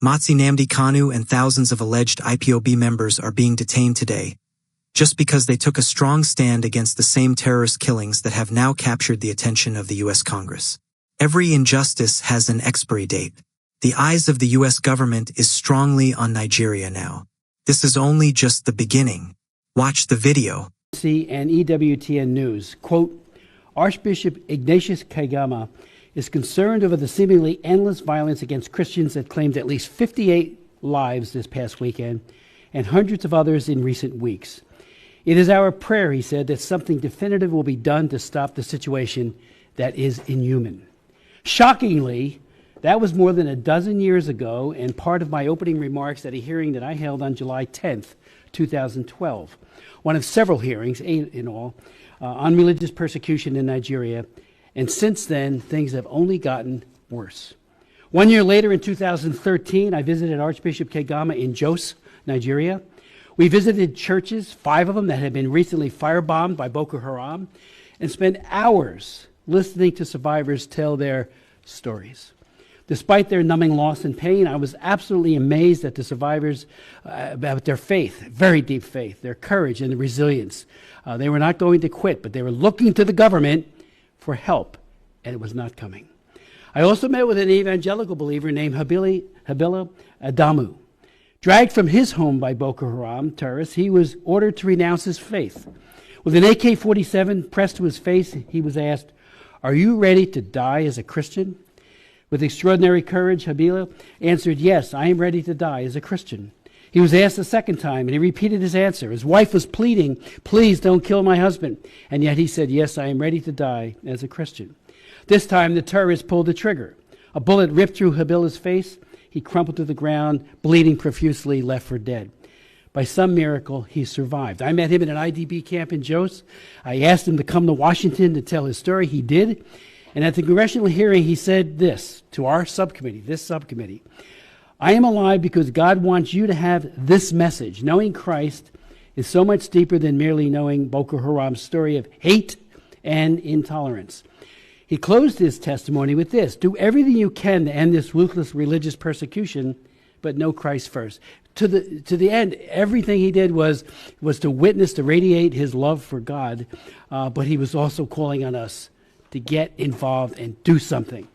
Matsi Nnamdi Kanu and thousands of alleged IPOB members are being detained today, just because they took a strong stand against the same terrorist killings that have now captured the attention of the U.S. Congress. Every injustice has an expiry date. The eyes of the U.S. government is strongly on Nigeria now. This is only just the beginning. Watch the video. And EWTN News, quote, Archbishop Ignatius Kagama is concerned over the seemingly endless violence against Christians that claimed at least 58 lives this past weekend and hundreds of others in recent weeks. It is our prayer, he said, that something definitive will be done to stop the situation that is inhuman. Shockingly, that was more than a dozen years ago and part of my opening remarks at a hearing that I held on July 10th, 2012. One of several hearings, 8 in all, on religious persecution in Nigeria. And since then, things have only gotten worse. 1 year later, in 2013, I visited Archbishop Kagama in Jos, Nigeria. We visited churches, 5 of them that had been recently firebombed by Boko Haram, and spent hours listening to survivors tell their stories. Despite their numbing loss and pain, I was absolutely amazed at the survivors about their faith, very deep faith, their courage and the resilience. They were not going to quit, but they were looking to the government for help, and it was not coming. I also met with an evangelical believer named Habila Adamu. Dragged from his home by Boko Haram terrorists, he was ordered to renounce his faith. With an AK-47 pressed to his face, he was asked, "Are you ready to die as a Christian?" With extraordinary courage, Habila answered, "Yes, I am ready to die as a Christian." He was asked a second time, and he repeated his answer. His wife was pleading, "Please don't kill my husband." And yet he said, "Yes, I am ready to die as a Christian." This time, the terrorist pulled the trigger. A bullet ripped through Habila's face. He crumpled to the ground, bleeding profusely, left for dead. By some miracle, he survived. I met him in an IDP camp in Jos. I asked him to come to Washington to tell his story. He did. And at the Congressional hearing, he said this to our subcommittee, this subcommittee: "I am alive because God wants you to have this message. Knowing Christ is so much deeper than merely knowing Boko Haram's story of hate and intolerance." He closed his testimony with this: "Do everything you can to end this ruthless religious persecution, but know Christ first." To the end, everything he did was to witness, to radiate his love for God, but he was also calling on us to get involved and do something.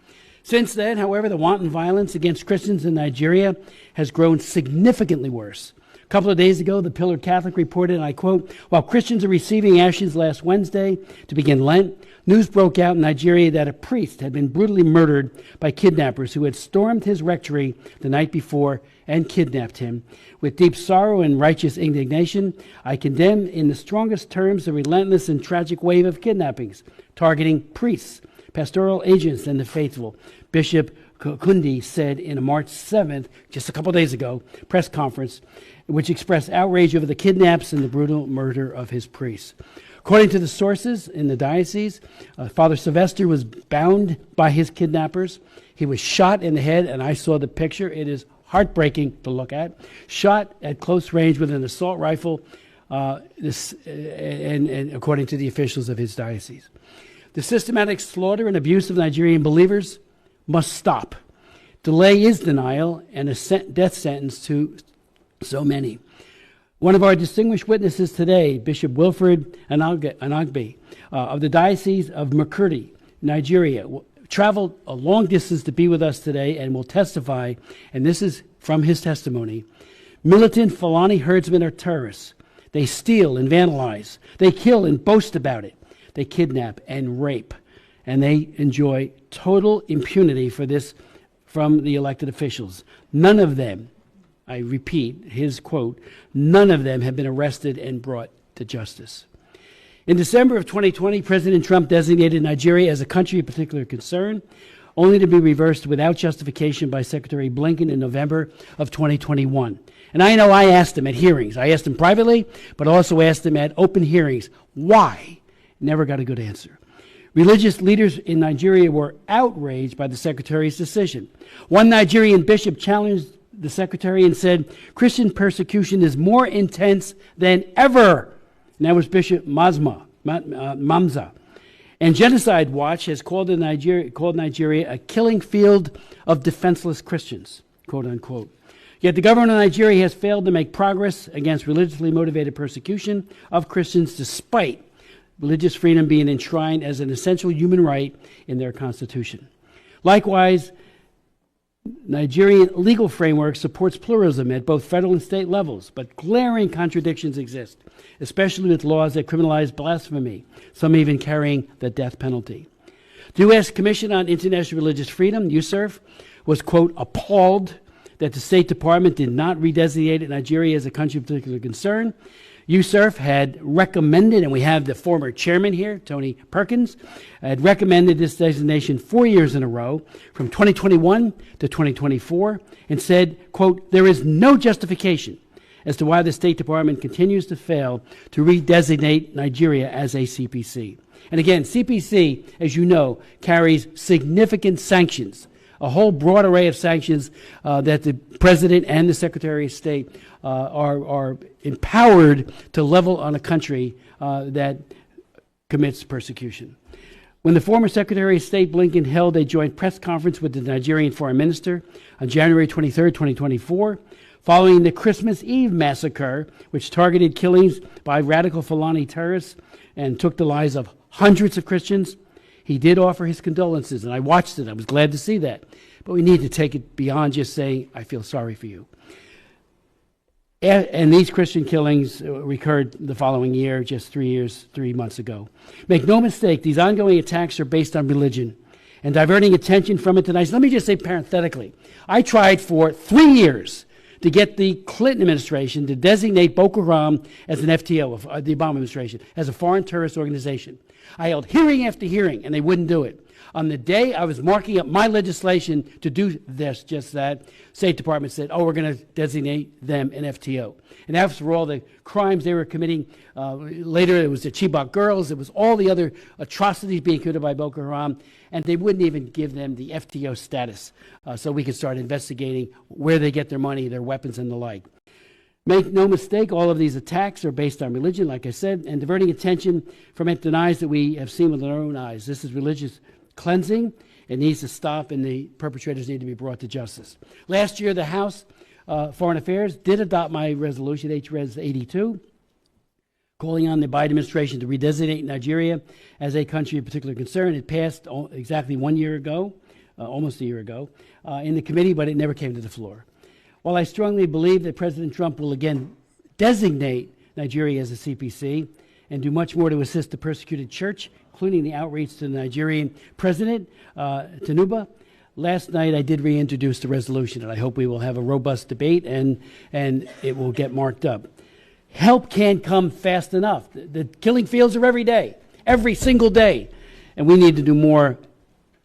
Since then, however, the wanton violence against Christians in Nigeria has grown significantly worse. A couple of days ago, the Pillar Catholic reported, and I quote, "While Christians are receiving ashes last Wednesday to begin Lent, news broke out in Nigeria that a priest had been brutally murdered by kidnappers who had stormed his rectory the night before and kidnapped him. With deep sorrow and righteous indignation, I condemn in the strongest terms the relentless and tragic wave of kidnappings targeting priests, pastoral agents, and the faithful," Bishop Kundi said in a March 7th, just a couple days ago, press conference, which expressed outrage over the kidnaps and the brutal murder of his priests. According to the sources in the diocese, Father Sylvester was bound by his kidnappers. He was shot in the head, and I saw the picture. It is heartbreaking to look at. Shot at close range with an assault rifle, and according to the officials of his diocese. The systematic slaughter and abuse of Nigerian believers must stop. Delay is denial and a death sentence to so many. One of our distinguished witnesses today, Bishop Wilfred Nnamdi, of the Diocese of Makurdi, Nigeria, traveled a long distance to be with us today and will testify, and this is from his testimony. Militant Fulani herdsmen are terrorists. They steal and vandalize. They kill and boast about it. They kidnap and rape, and they enjoy total impunity for this from the elected officials. None of them, I repeat his quote, none of them have been arrested and brought to justice. In December of 2020, President Trump designated Nigeria as a country of particular concern, only to be reversed without justification by Secretary Blinken in November of 2021. And I know I asked him at hearings. I asked him privately, but also asked him at open hearings, why? Never got a good answer. Religious leaders in Nigeria were outraged by the Secretary's decision. One Nigerian bishop challenged the Secretary and said, "Christian persecution is more intense than ever." And that was Bishop Mamza. And Genocide Watch has called Nigeria a killing field of defenseless Christians, quote unquote. Yet the government of Nigeria has failed to make progress against religiously motivated persecution of Christians, despite religious freedom being enshrined as an essential human right in their constitution. Likewise, Nigerian legal framework supports pluralism at both federal and state levels, but glaring contradictions exist, especially with laws that criminalize blasphemy, some even carrying the death penalty. The U.S. Commission on International Religious Freedom, USCIRF, was, quote, appalled that the State Department did not redesignate Nigeria as a country of particular concern. USCIRF had recommended, and we have the former chairman here, Tony Perkins, had recommended this designation 4 years in a row, from 2021 to 2024, and said, quote, there is no justification as to why the State Department continues to fail to redesignate Nigeria as a CPC. And again, CPC, as you know, carries significant sanctions, a whole broad array of sanctions that the President and the Secretary of State are empowered to level on a country that commits persecution. When the former Secretary of State Blinken held a joint press conference with the Nigerian Foreign Minister on January 23, 2024, following the Christmas Eve massacre, which targeted killings by radical Fulani terrorists and took the lives of hundreds of Christians, he did offer his condolences, and I watched it. I was glad to see that. But we need to take it beyond just saying, I feel sorry for you. And these Christian killings recurred the following year, just 3 months ago. Make no mistake, these ongoing attacks are based on religion and diverting attention from it tonight. Let me just say parenthetically, I tried for 3 years to get the Clinton administration to designate Boko Haram as an FTO, of the Obama administration, as a foreign terrorist organization. I held hearing after hearing, and they wouldn't do it. On the day I was marking up my legislation to do this, just that, State Department said, oh, we're going to designate them an FTO. And after all the crimes they were committing, later it was the Chibok girls, it was all the other atrocities being committed by Boko Haram, and they wouldn't even give them the FTO status so we could start investigating where they get their money, their weapons, and the like. Make no mistake, all of these attacks are based on religion, like I said, and diverting attention from it denies that we have seen with our own eyes. This is religious cleansing. It needs to stop, and the perpetrators need to be brought to justice. Last year, the House Foreign Affairs did adopt my resolution, HRES 82, calling on the Biden administration to redesignate Nigeria as a country of particular concern. It passed exactly 1 year ago, almost a year ago, in the committee, but it never came to the floor. While I strongly believe that President Trump will again designate Nigeria as a CPC and do much more to assist the persecuted church, including the outreach to the Nigerian president, Tinubu, last night I did reintroduce the resolution, and I hope we will have a robust debate and it will get marked up. Help can't come fast enough. The killing fields are every day, every single day, and we need to do more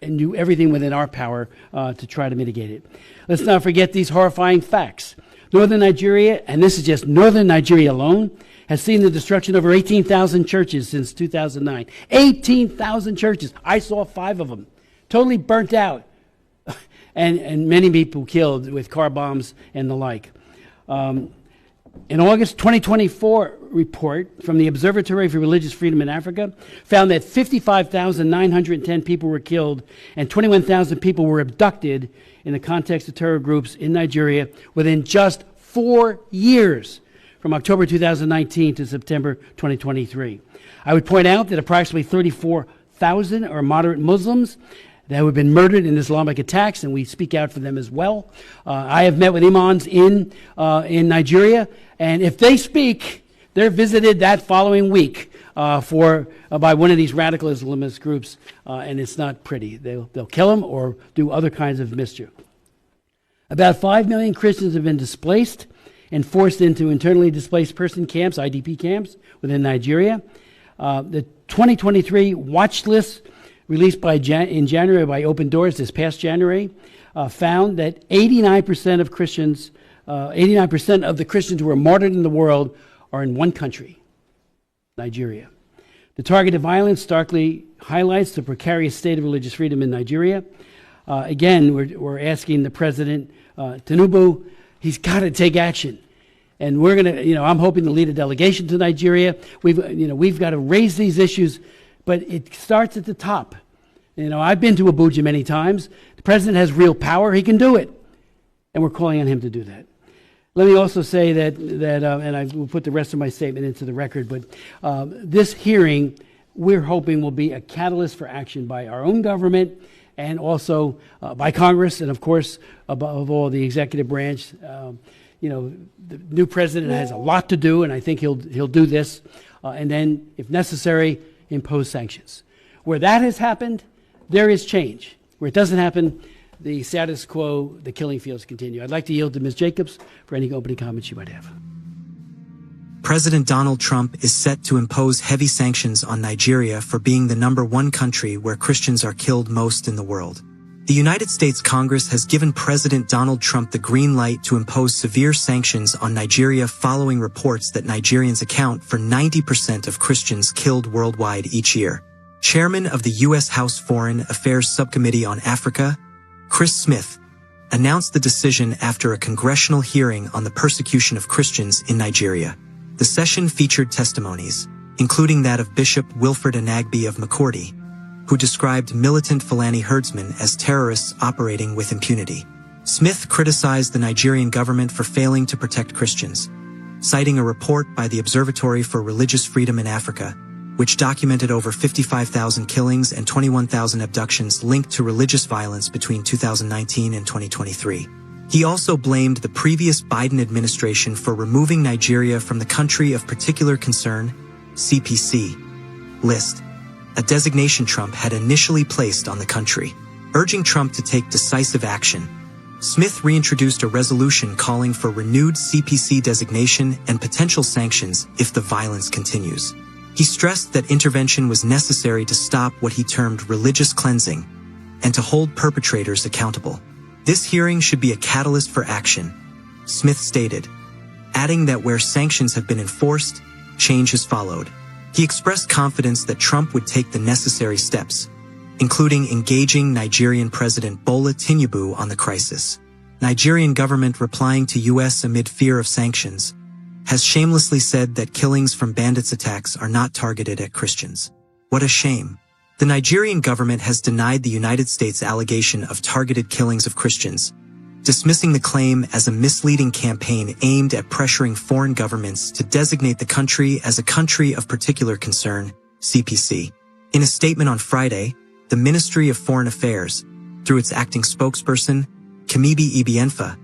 and do everything within our power to try to mitigate it. Let's not forget these horrifying facts. Northern Nigeria, and this is just northern Nigeria alone, has seen the destruction of over 18,000 churches since 2009. 18,000 churches. I saw 5 of them, totally burnt out, and many people killed with car bombs and the like. An August 2024 report from the Observatory for Religious Freedom in Africa found that 55,910 people were killed and 21,000 people were abducted in the context of terror groups in Nigeria within just 4 years, from October 2019 to September 2023. I would point out that approximately 34,000 are moderate Muslims that have been murdered in Islamic attacks, and we speak out for them as well. I have met with imams in Nigeria, and if they speak, they're visited that following week by one of these radical Islamist groups, and it's not pretty. They'll kill them or do other kinds of mischief. About 5 million Christians have been displaced and forced into internally displaced person camps, IDP camps, within Nigeria. The 2023 watch list released in January by Open Doors this past January found that 89% of Christians, 89% of the Christians who were martyred in the world are in one country, Nigeria. The targeted violence starkly highlights the precarious state of religious freedom in Nigeria. Again, we're asking the president, Tinubu, he's got to take action. And we're going to, I'm hoping to lead a delegation to Nigeria. We've got to raise these issues, but it starts at the top. I've been to Abuja many times. The president has real power. He can do it. And we're calling on him to do that. Let me also say that and I will put the rest of my statement into the record, but this hearing, we're hoping, will be a catalyst for action by our own government and also by Congress, and of course, above all, the executive branch. The new president has a lot to do, and I think he'll do this, and then, if necessary, impose sanctions. Where that has happened, there is change. Where it doesn't happen, the status quo, the killing fields continue. I'd like to yield to Ms. Jacobs for any opening comments you might have. President Donald Trump is set to impose heavy sanctions on Nigeria for being the #1 country where Christians are killed most in the world. The United States Congress has given President Donald Trump the green light to impose severe sanctions on Nigeria following reports that Nigerians account for 90% of Christians killed worldwide each year. Chairman of the U.S. House Foreign Affairs Subcommittee on Africa, Chris Smith, announced the decision after a congressional hearing on the persecution of Christians in Nigeria. The session featured testimonies, including that of Bishop Wilfred Nnamdi of Makurdi, who described militant Fulani herdsmen as terrorists operating with impunity. Smith criticized the Nigerian government for failing to protect Christians, citing a report by the Observatory for Religious Freedom in Africa, which documented over 55,000 killings and 21,000 abductions linked to religious violence between 2019 and 2023. He also blamed the previous Biden administration for removing Nigeria from the Country of Particular Concern, CPC, list, a designation Trump had initially placed on the country. Urging Trump to take decisive action, Smith reintroduced a resolution calling for renewed CPC designation and potential sanctions if the violence continues. He stressed that intervention was necessary to stop what he termed religious cleansing and to hold perpetrators accountable. This hearing should be a catalyst for action, Smith stated, adding that where sanctions have been enforced, change has followed. He expressed confidence that Trump would take the necessary steps, including engaging Nigerian President Bola Tinubu on the crisis. Nigerian government replying to U.S. amid fear of sanctions, has shamelessly said that killings from bandits' attacks are not targeted at Christians. What a shame. The Nigerian government has denied the United States allegation of targeted killings of Christians, dismissing the claim as a misleading campaign aimed at pressuring foreign governments to designate the country as a country of particular concern, CPC. In a statement on Friday, the Ministry of Foreign Affairs, through its acting spokesperson, Kamibi Ibienfa,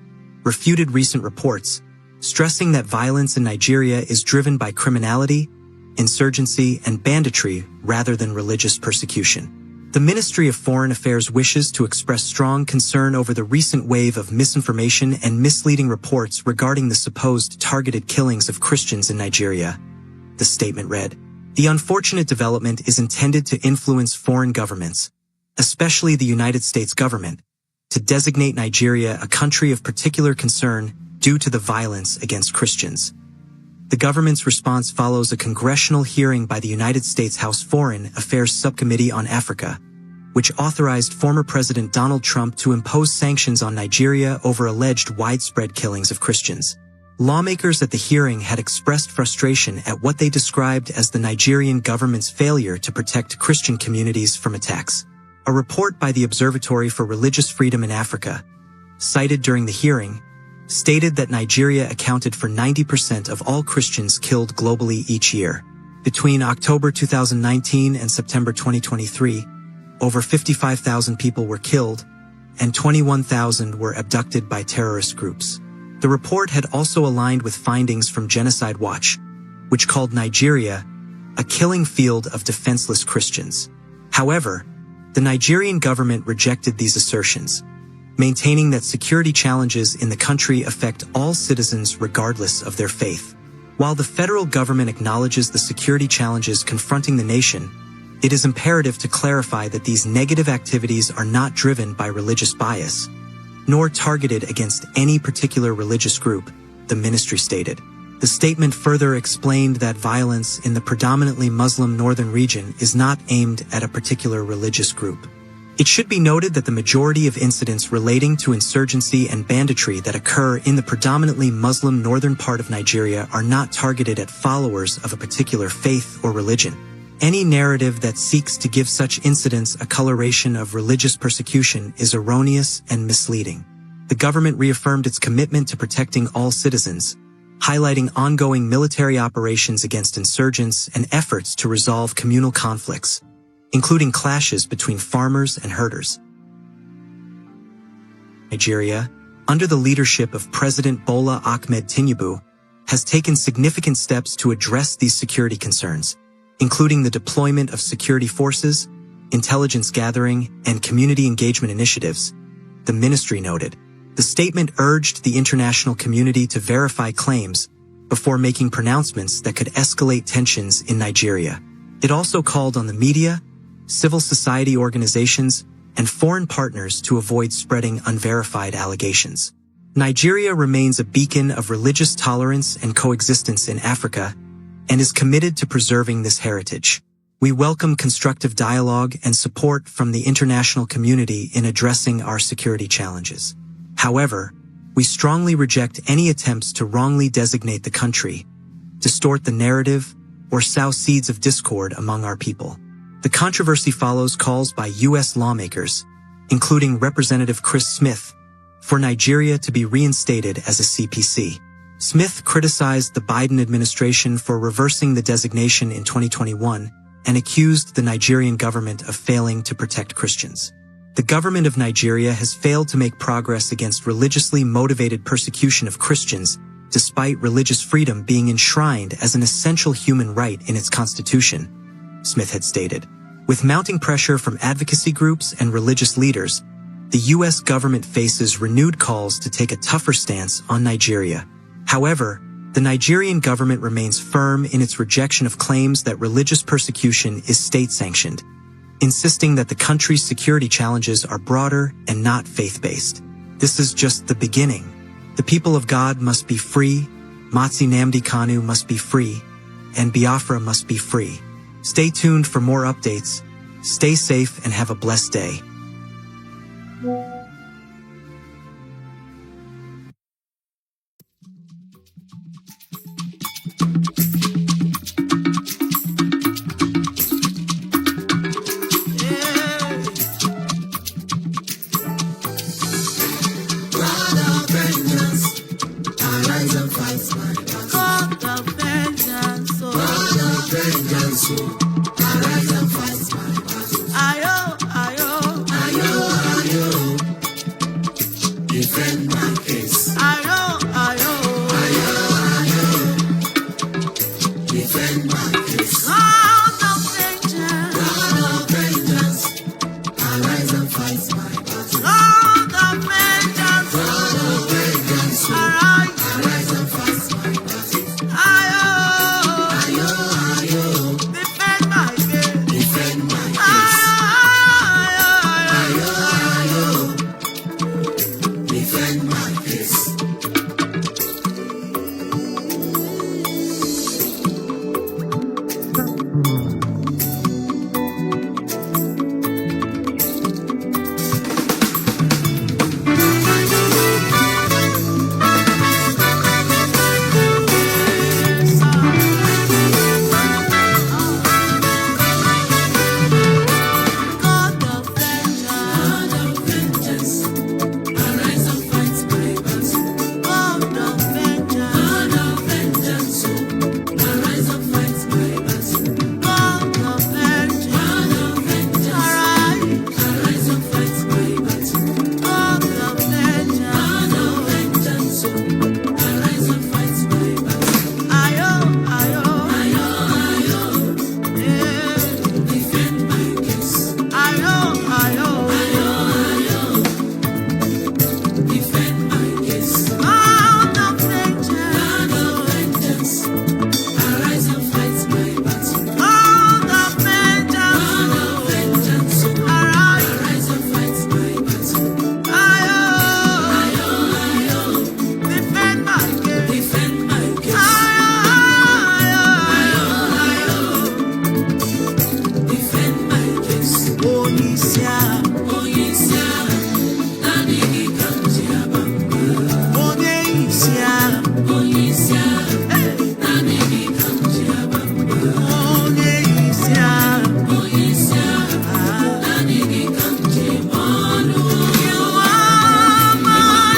refuted recent reports, stressing that violence in Nigeria is driven by criminality, insurgency, and banditry rather than religious persecution. The Ministry of Foreign Affairs wishes to express strong concern over the recent wave of misinformation and misleading reports regarding the supposed targeted killings of Christians in Nigeria. The statement read, "The unfortunate development is intended to influence foreign governments, especially the United States government, to designate Nigeria a country of particular concern due to the violence against Christians." The government's response follows a congressional hearing by the United States House Foreign Affairs Subcommittee on Africa, which authorized former President Donald Trump to impose sanctions on Nigeria over alleged widespread killings of Christians. Lawmakers at the hearing had expressed frustration at what they described as the Nigerian government's failure to protect Christian communities from attacks. A report by the Observatory for Religious Freedom in Africa, cited during the hearing, stated that Nigeria accounted for 90% of all Christians killed globally each year. Between October 2019 and September 2023, over 55,000 people were killed, and 21,000 were abducted by terrorist groups. The report had also aligned with findings from Genocide Watch, which called Nigeria a killing field of defenseless Christians. However, the Nigerian government rejected these assertions, maintaining that security challenges in the country affect all citizens regardless of their faith. While the federal government acknowledges the security challenges confronting the nation, it is imperative to clarify that these negative activities are not driven by religious bias, nor targeted against any particular religious group, the ministry stated. The statement further explained that violence in the predominantly Muslim northern region is not aimed at a particular religious group. It should be noted that the majority of incidents relating to insurgency and banditry that occur in the predominantly Muslim northern part of Nigeria are not targeted at followers of a particular faith or religion. Any narrative that seeks to give such incidents a coloration of religious persecution is erroneous and misleading. the government reaffirmed its commitment to protecting all citizens, highlighting ongoing military operations against insurgents and efforts to resolve communal conflicts, including clashes between farmers and herders. Nigeria, under the leadership of President Bola Ahmed Tinubu, has taken significant steps to address these security concerns, including the deployment of security forces, intelligence gathering, and community engagement initiatives, the ministry noted. The statement urged the international community to verify claims before making pronouncements that could escalate tensions in Nigeria. It also called on the media, civil society organizations, and foreign partners to avoid spreading unverified allegations. Nigeria remains a beacon of religious tolerance and coexistence in Africa and is committed to preserving this heritage. We welcome constructive dialogue and support from the international community in addressing our security challenges. However, we strongly reject any attempts to wrongly designate the country, distort the narrative, or sow seeds of discord among our people. The controversy follows calls by U.S. lawmakers, including Representative Chris Smith, for Nigeria to be reinstated as a CPC. Smith criticized the Biden administration for reversing the designation in 2021 and accused the Nigerian government of failing to protect Christians. The government of Nigeria has failed to make progress against religiously motivated persecution of Christians, despite religious freedom being enshrined as an essential human right in its constitution, Smith had stated. With mounting pressure from advocacy groups and religious leaders, the U.S. government faces renewed calls to take a tougher stance on Nigeria. However, the Nigerian government remains firm in its rejection of claims that religious persecution is state-sanctioned, insisting that the country's security challenges are broader and not faith-based. This is just the beginning. The people of God must be free, Nnamdi Kanu must be free, and Biafra must be free. Stay tuned for more updates. Stay safe and have a blessed day. Arise and fight my battle. Ayo, ayo, ayo, ayo. Defend my case. Ayo, ayo, ayo, ayo. Defend my case. God of vengeance, arise and fight my battle. God of vengeance, arise and fight my battle. Ayo, ayo, ayo. Defend my case. Defend my case. Ayo, ayo, ayo. Defend my case. God of vengeance, arise and fight my battle. God of vengeance, arise and fight my battle. God of vengeance, arise and fight my battle. God of vengeance, arise and fight my battle. Ayo, ayo, ayo, ayo. Defend my case. Ayo, ayo, ayo, ayo. Defend my case. God of vengeance, arise and fight my battle. God of vengeance, arise and fight my battle. Ayo, ayo, ayo. Defend my case. Defend my case. Ayo, ayo, ayo. Defend my case. Onisia, Onisia, Nnamdi Kanjiabamba. Onisia, Onisia, Nnamdi Kanjiabamba. Onisia, Onisia, Nnamdi Kanjiabamba. You are my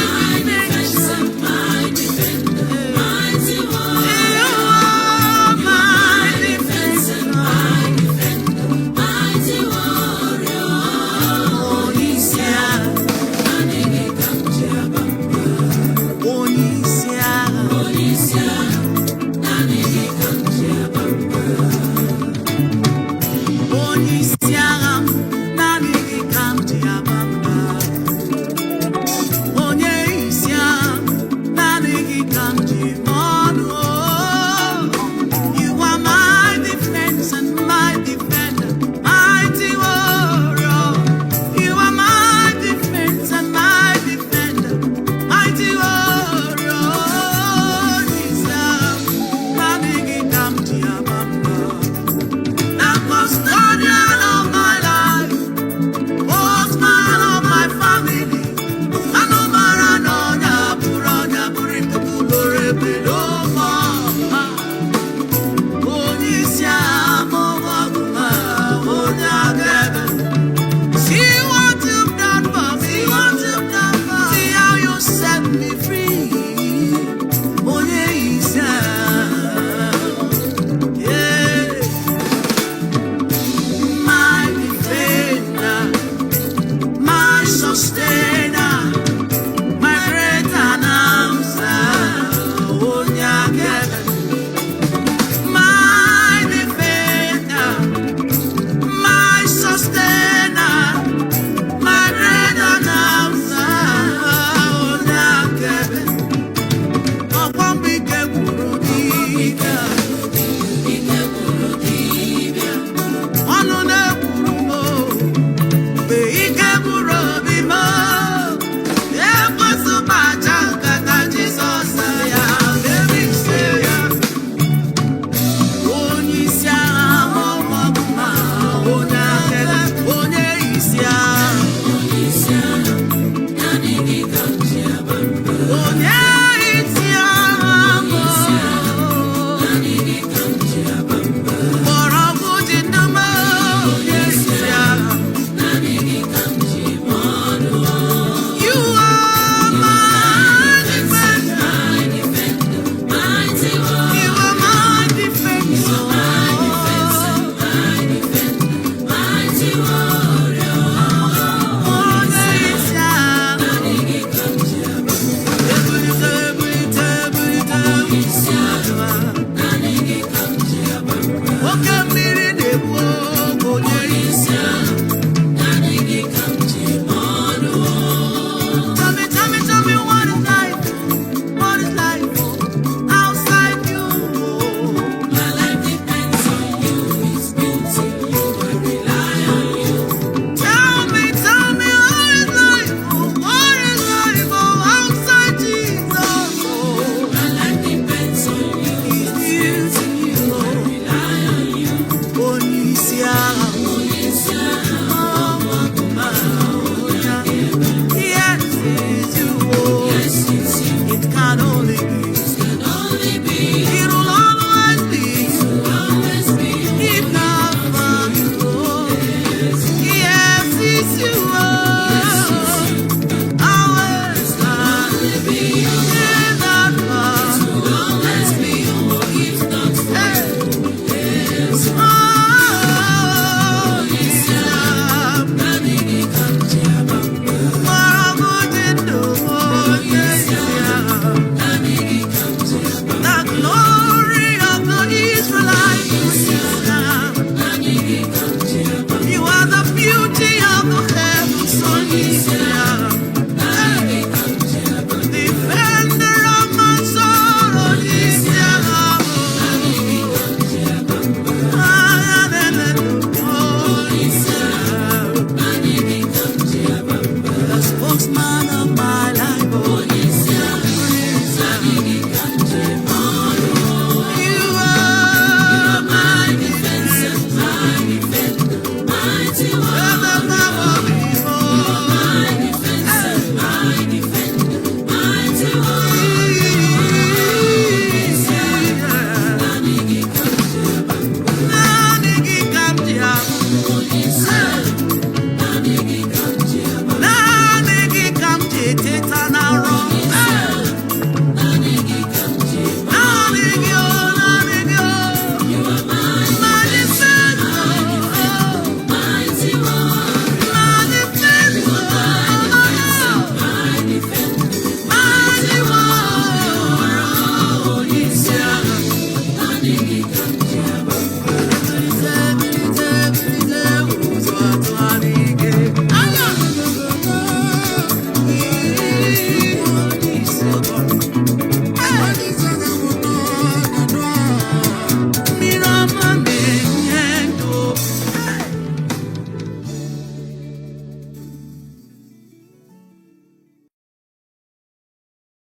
See what you've done for me. See how you set me free.